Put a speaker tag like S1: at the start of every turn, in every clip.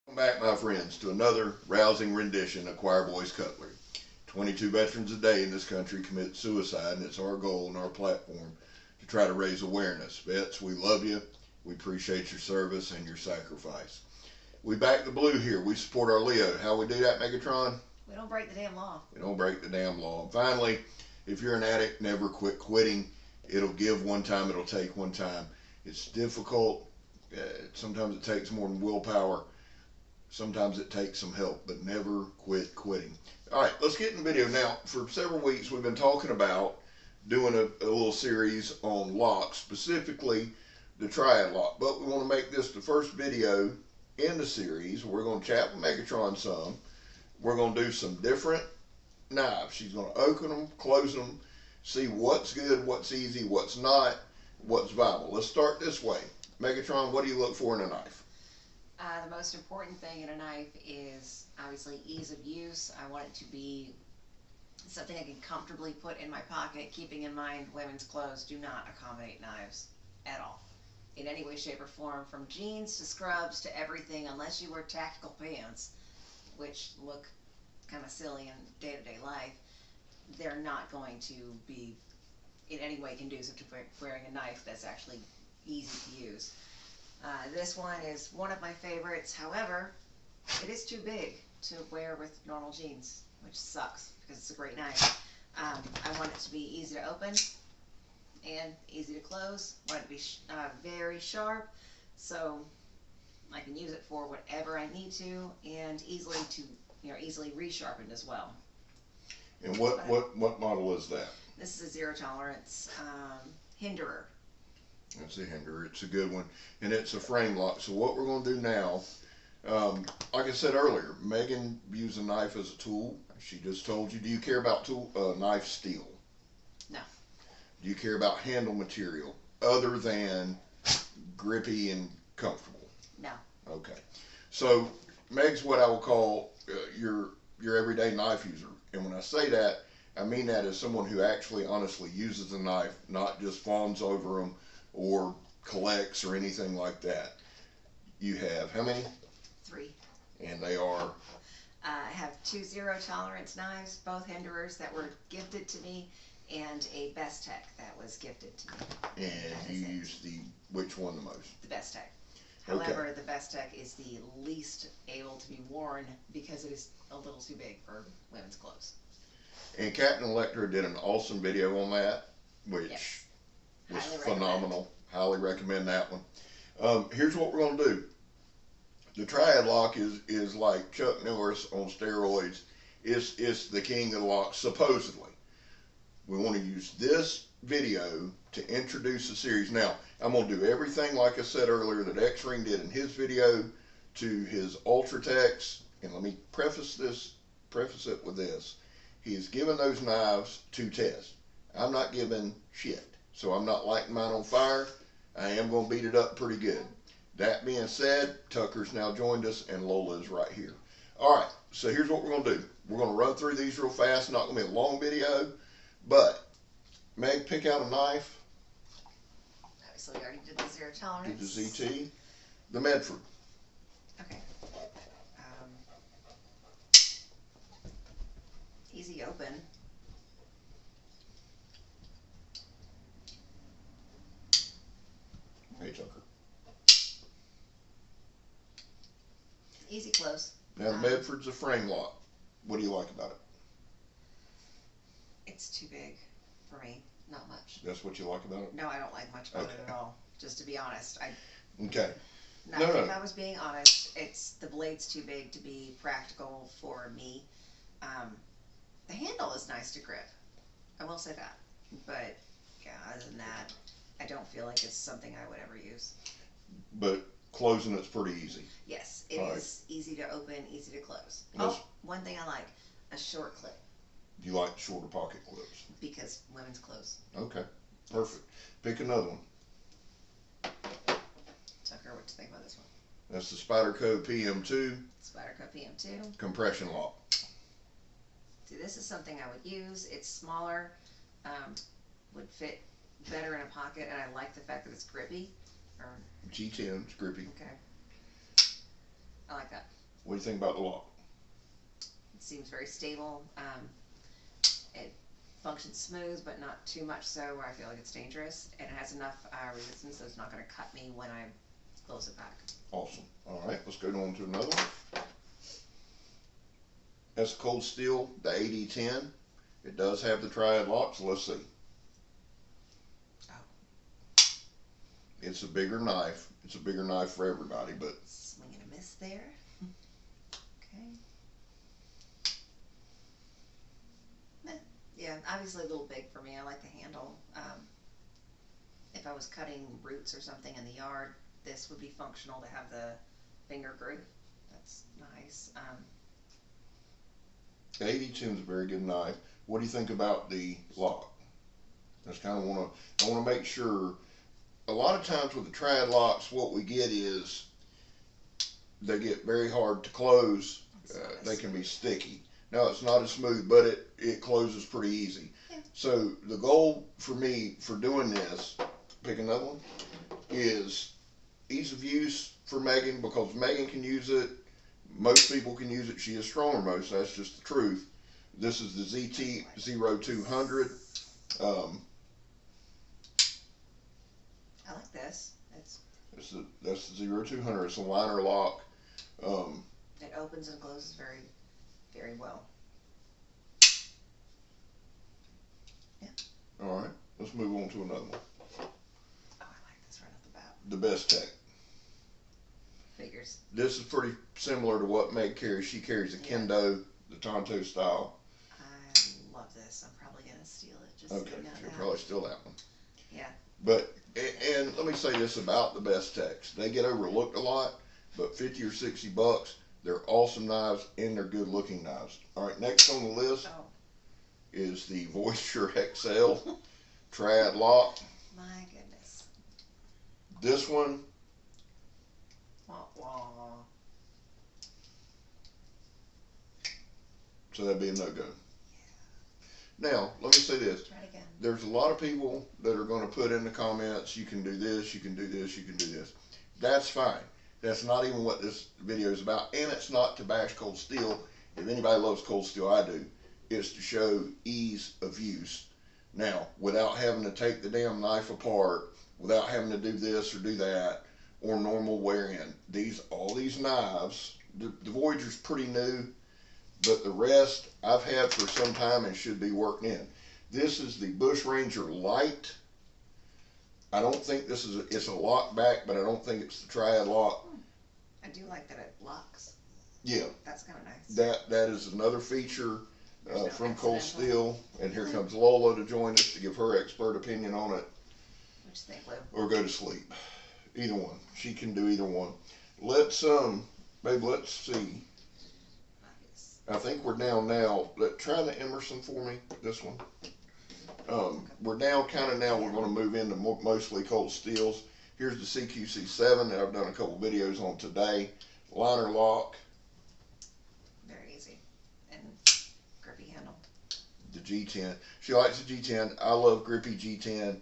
S1: Welcome back, my friends, to another rousing rendition of Choir Boys Cutlery. 22 veterans a day in this country commit suicide, and it's our goal and our platform to try to raise awareness. Vets, we love you. We appreciate your service and your sacrifice. We back the blue here. We support our Leo. How we do that, Megatron?
S2: We don't break the damn law.
S1: We don't break the damn law. And finally, if you're an addict, never quit quitting. It'll give one time, it'll take one time. It's difficult. Sometimes it takes more than willpower. Sometimes it takes some help, but never quit quitting. All right, let's get in the video. Now, for several weeks, we've been talking about doing a little series on locks, specifically the Triad lock. But we want to make this the first video in the series. We're going to chat with Megatron some. We're going to do some different knives. She's going to open them, close them, see what's good, what's easy, what's not, what's viable. Let's start this way. Megatron, what do you look for in a knife?
S2: The most important thing in a knife is obviously ease of use. I want it to be something I can comfortably put in my pocket, keeping in mind women's clothes do not accommodate knives at all, in any way, shape, or form, from jeans to scrubs to everything, unless you wear tactical pants, which look kind of silly in day-to-day life. They're not going to be in any way conducive to wearing a knife that's actually easy to use. This one is one of my favorites. However, it is too big to wear with normal jeans, which sucks because it's a great knife. I want it to be easy to open and easy to close. I want it to be very sharp, so I can use it for whatever I need to, and easily resharpened as well.
S1: And what model is that?
S2: This is a zero tolerance hinderer.
S1: That's a hinderer. It's a good one, and it's a frame lock. So what we're going to do now, like I said earlier, Megan views a knife as a tool. She just told you. Do you care about knife steel?
S2: No.
S1: Do you care about handle material other than grippy and comfortable?
S2: No.
S1: Okay. So Meg's what I will call your everyday knife user, and when I say that, I mean that as someone who actually honestly uses a knife, not just fawns over them or collects or anything like that. You have how many?
S2: 3.
S1: And they are?
S2: I have 2 zero tolerance knives, both hinderers that were gifted to me, and a Bestech that was gifted to me.
S1: And you use which one the most?
S2: The Bestech.
S1: Okay.
S2: However, the Bestech is the least able to be worn because it is a little too big for women's clothes.
S1: And Captain Electra did an awesome video on that, which was phenomenal. Highly recommend that one. Here's what we're going to do. The Triad lock is like Chuck Norris on steroids. It's the king of the lock, supposedly. We want to use this video to introduce the series. Now, I'm going to do everything, like I said earlier, that X-Ring did in his video to his Ultratechs. And let me preface it with this. He has given those knives to test. I'm not giving shit. So I'm not lighting mine on fire. I am going to beat it up pretty good. That being said, Tucker's now joined us and Lola is right here. All right, so here's what we're going to do. We're going to run through these real fast. Not going to be a long video, but Meg, pick out a knife.
S2: Obviously, we already did the zero tolerance.
S1: Did the ZT. The Medford.
S2: Okay. Easy open.
S1: Hey, Tucker.
S2: Easy close.
S1: Now, the Medford's a frame lock. What do you like about it?
S2: It's too big for me. Not much.
S1: That's what you like about it?
S2: No, I don't like much about it at all. Just to be honest.
S1: Okay.
S2: If I was being honest, it's the blade's too big to be practical for me. The handle is nice to grip. I will say that. But, yeah, other than that, I don't feel like it's something I would ever use.
S1: But closing it's pretty easy.
S2: Yes, it is easy to open, easy to close. One thing I like, a short clip.
S1: Do you like shorter pocket clips?
S2: Because women's clothes.
S1: Okay, perfect. Pick another one.
S2: Tucker, what do you think about this one?
S1: That's the Spyderco PM2.
S2: Spyderco PM2.
S1: Compression lock.
S2: See, this is something I would use. It's smaller, would fit better in a pocket, and I like the fact that it's grippy.
S1: G10, it's grippy.
S2: Okay. I like that.
S1: What do you think about the lock?
S2: It seems very stable. It functions smooth, but not too much so where I feel like it's dangerous. And it has enough resistance so it's not going to cut me when I close it back.
S1: Awesome. All right, let's go on to another one. That's cold steel, the AD10. It does have the Triad lock, so let's see.
S2: Oh.
S1: It's a bigger knife. It's a bigger knife for everybody, but...
S2: Swing and a miss there. Okay. Yeah, obviously a little big for me. I like the handle. If I was cutting roots or something in the yard, this would be functional to have the finger grip. That's nice.
S1: The AD10 is a very good knife. What do you think about the lock? That's kind of I want to make sure. A lot of times with the Triad locks, what we get is they get very hard to close. They can be sticky. Now it's not as smooth, but it closes pretty easy.
S2: Yeah.
S1: So the goal for me for doing this, pick another one, is ease of use for Megan, because Megan can use it. Most people can use it. She is stronger most. That's just the truth. This is the ZT-0200.
S2: I like this.
S1: That's the 0200. It's a liner lock.
S2: It opens and closes very, very well. Yeah.
S1: All right. Let's move on to another one.
S2: Oh, I like this right off the bat.
S1: The Best Tech.
S2: Figures.
S1: This is pretty similar to what Meg carries. She carries a Kendo, the Tonto style.
S2: I love this. I'm probably going to steal it. Just
S1: Okay, she'll probably steal that one.
S2: Yeah.
S1: But, and let me say this about the Best Techs. They get overlooked a lot, but 50 or 60 bucks, they're awesome knives and they're good looking knives. All right, next on the list is the Voyager XL Triad lock.
S2: My goodness.
S1: This one, so that'd be a no-go. Yeah. Now, let me say this.
S2: Try it again.
S1: There's a lot of people that are going to put in the comments, you can do this, you can do this, you can do this. That's fine. That's not even what this video is about, and it's not to bash cold steel. If anybody loves cold steel, I do. It's to show ease of use. Now, without having to take the damn knife apart, without having to do this or do that, or normal wear in. All these knives, the Voyager's pretty new, but the rest I've had for some time and should be working in. This is the Bush Ranger Light. I don't think this is it's a lock back, but I don't think it's the Triad lock.
S2: I do like that it locks.
S1: Yeah.
S2: That's kind of nice.
S1: That is another feature from Cold Steel. And here comes Lola to join us to give her expert opinion on it.
S2: What you think, Lou?
S1: Or go to sleep. Either one. She can do either one. Let's babe, let's see. I think we're down now. Try the Emerson for me, this one. We're down kind of now. We're going to move into mostly cold steels. Here's the CQC7 that I've done a couple videos on today. Liner lock.
S2: Very easy. And grippy handle.
S1: The G10. She likes the G10. I love grippy G10.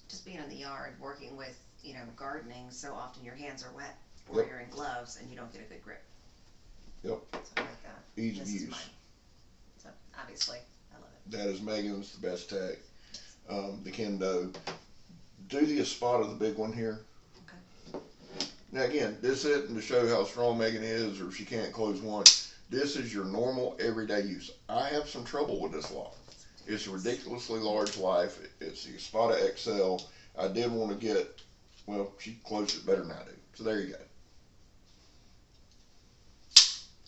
S2: Just being in the yard, working with, gardening, so often your hands are wet or you're in gloves and you don't get a good grip.
S1: Yep.
S2: So I like that.
S1: Ease of use.
S2: So obviously, I love it.
S1: That is Megan's, the Best Tech. The Kendo. Do the Espada, the big one here.
S2: Okay.
S1: Now again, this isn't to show how strong Megan is or she can't close one. This is your normal everyday use. I have some trouble with this lock. It's a ridiculously large life. It's the Espada XL. I did want to get, well, she closed it better than I do. So there you go.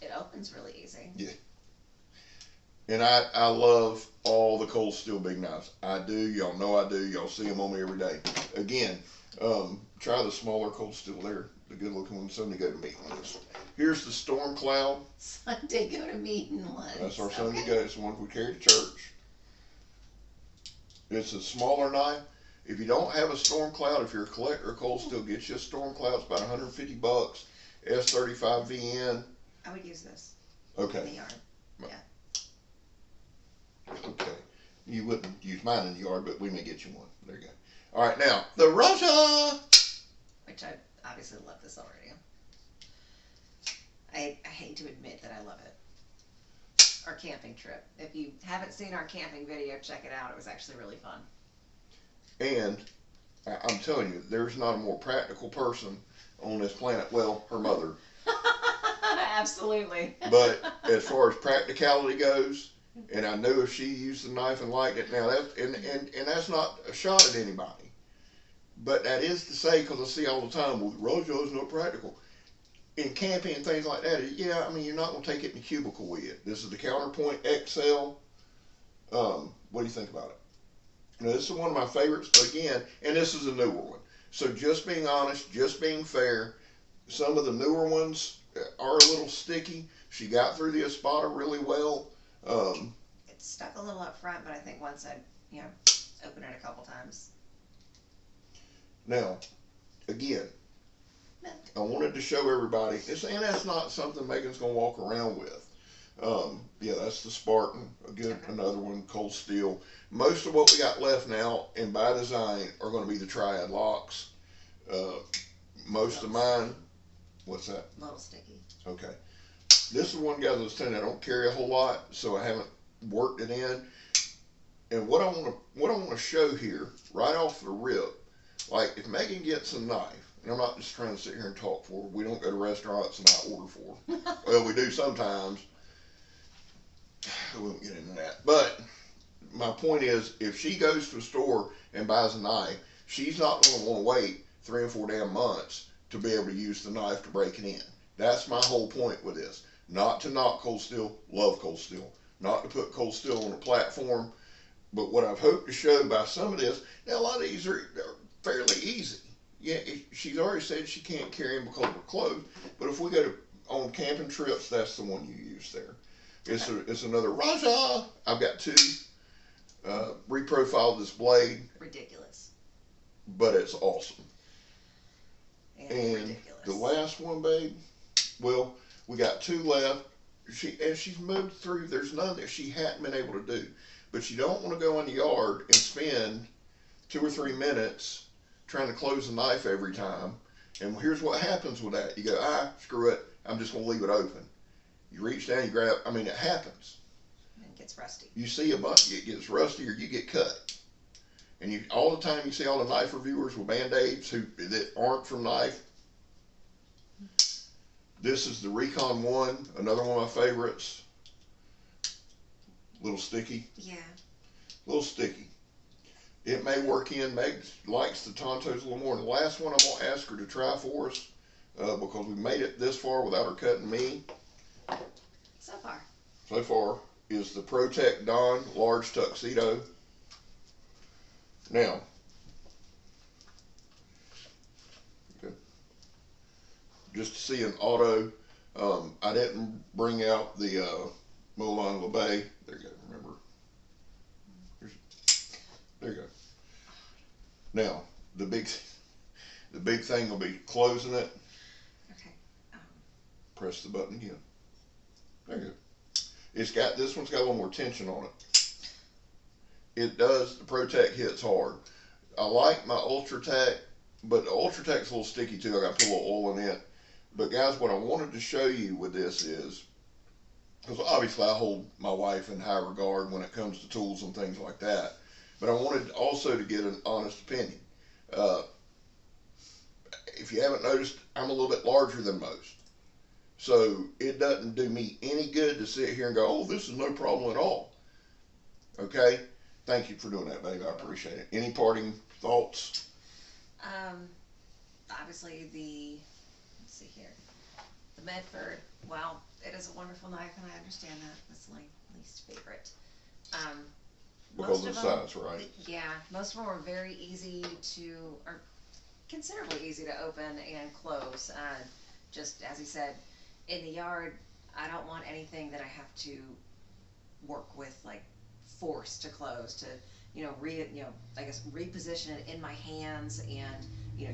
S2: It opens really easy.
S1: Yeah. And I love all the cold steel big knives. I do. Y'all know I do. Y'all see them on me every day. Again, try the smaller cold steel there. The good looking one. Sunday go to meeting ones. Here's the Storm Cloud.
S2: Sunday go to meeting ones.
S1: That's our Sunday go. It's the one we carry to church. It's a smaller knife. If you don't have a Storm Cloud, if you're a collector of cold steel, get you a Storm Cloud. It's about 150 bucks. S35 VN.
S2: I would use this.
S1: Okay.
S2: In the yard. Yeah.
S1: Okay. You wouldn't use mine in the yard, but we may get you one. There you go. All right, now, the Russia!
S2: Which I obviously love this already. I hate to admit that I love it. Our camping trip. If you haven't seen our camping video, check it out. It was actually really fun.
S1: And I'm telling you, there's not a more practical person on this planet. Well, her mother.
S2: Absolutely.
S1: But as far as practicality goes, and I knew if she used the knife and liked it, now that and that's not a shot at anybody, but that is to say, because I see all the time, well, Rojo's not practical. In camping and things like that, yeah, I mean, you're not going to take it in the cubicle with you. This is the Counterpoint XL. What do you think about it? Now, this is one of my favorites, but again, and this is a newer one. So just being honest, just being fair, some of the newer ones are a little sticky. She got through the Espada really well.
S2: It stuck a little up front, but I think once I, open it a couple times.
S1: Now, again, I wanted to show everybody, and that's not something Megan's going to walk around with. Yeah, that's the Spartan, another one, cold steel. Most of what we got left now, and by design, are going to be the Triad locks. Most of mine, what's that?
S2: A little sticky.
S1: Okay. This is one guy that's telling you I don't carry a whole lot, so I haven't worked it in. And what I want to show here, right off the rip, like if Megan gets a knife, and I'm not just trying to sit here and talk for her. We don't go to restaurants and I order for her. Well, we do sometimes. I won't get into that. But my point is, if she goes to a store and buys a knife, she's not going to want to wait 3 or 4 damn months to be able to use the knife to break it in. That's my whole point with this. Not to knock cold steel, love cold steel. Not to put cold steel on a platform. But what I've hoped to show by some of this, now a lot of these are fairly easy. Yeah, she's already said she can't carry them because of her clothes. But if we go on camping trips, that's the one you use there. It's another Raja. I've got two. Reprofiled this blade.
S2: Ridiculous.
S1: But it's awesome.
S2: And ridiculous.
S1: The last one, babe, well, we got 2 left. She's moved through, there's none that she hadn't been able to do. But you don't want to go in the yard and spend 2 or 3 minutes trying to close the knife every time. And here's what happens with that. You go, screw it. I'm just going to leave it open. You reach down, you grab, it happens.
S2: And it gets rusty.
S1: You see a bunch, it gets rusty or you get cut. And all the time you see all the knife reviewers with Band-Aids that aren't from knife. This is the Recon 1, another one of my favorites. Little sticky.
S2: Yeah.
S1: Little sticky. It may work in. Meg likes the Tontos a little more. And the last one I'm going to ask her to try for us, because we made it this far without her cutting me. So far, is the Protect Don Large Tuxedo. Now, just to see an auto, I didn't bring out the Molon LeBay. There you go, remember. There you go. Now, the big thing will be closing it.
S2: Okay.
S1: Press the button again. There you go. This one's got a little more tension on it. It does, the Protect hits hard. I like my Ultratech, but the Ultratech's a little sticky too. I got to put a little oil in it. But guys, what I wanted to show you with this is, because obviously I hold my wife in high regard when it comes to tools and things like that, but I wanted also to get an honest opinion. If you haven't noticed, I'm a little bit larger than most. So it doesn't do me any good to sit here and go, oh, this is no problem at all. Okay? Thank you for doing that, babe. I appreciate it. Any parting thoughts?
S2: Obviously let's see here. The Medford, well, it is a wonderful knife, and I understand that. That's my least favorite.
S1: Because of the size, right?
S2: Yeah, most of them are very easy or considerably easy to open and close. Just as he said, in the yard, I don't want anything that I have to work with, like force to close, to reposition it in my hands and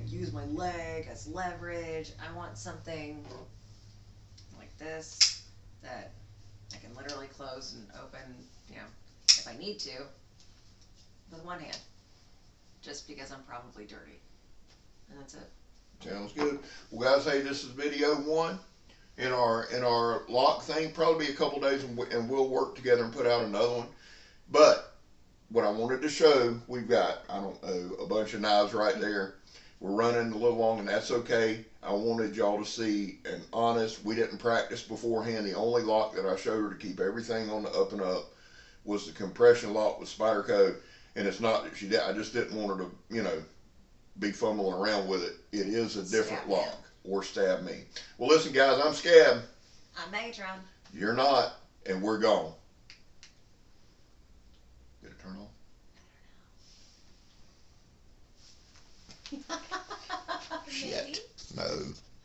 S2: use my leg as leverage. I want something like this that I can literally close and open, if I need to, with one hand, just because I'm probably dirty. And that's it.
S1: Sounds good. Well, guys, hey, this is video 1. in our lock thing. Probably be a couple days, and we'll work together and put out another one. But what I wanted to show, we've got, I don't know, a bunch of knives right there. We're running a little long, and that's okay. I wanted y'all to see an honest. We didn't practice beforehand. The only lock that I showed her to keep everything on the up and up was the compression lock with Spyderco. And it's not that she did. I just didn't want her to, be fumbling around with it. It is a different lock. Or stab me. Well, listen, guys, I'm Scab.
S2: I'm Megatron.
S1: You're not, and we're gone. Did it turn on?
S2: I don't know.
S1: Shit. No.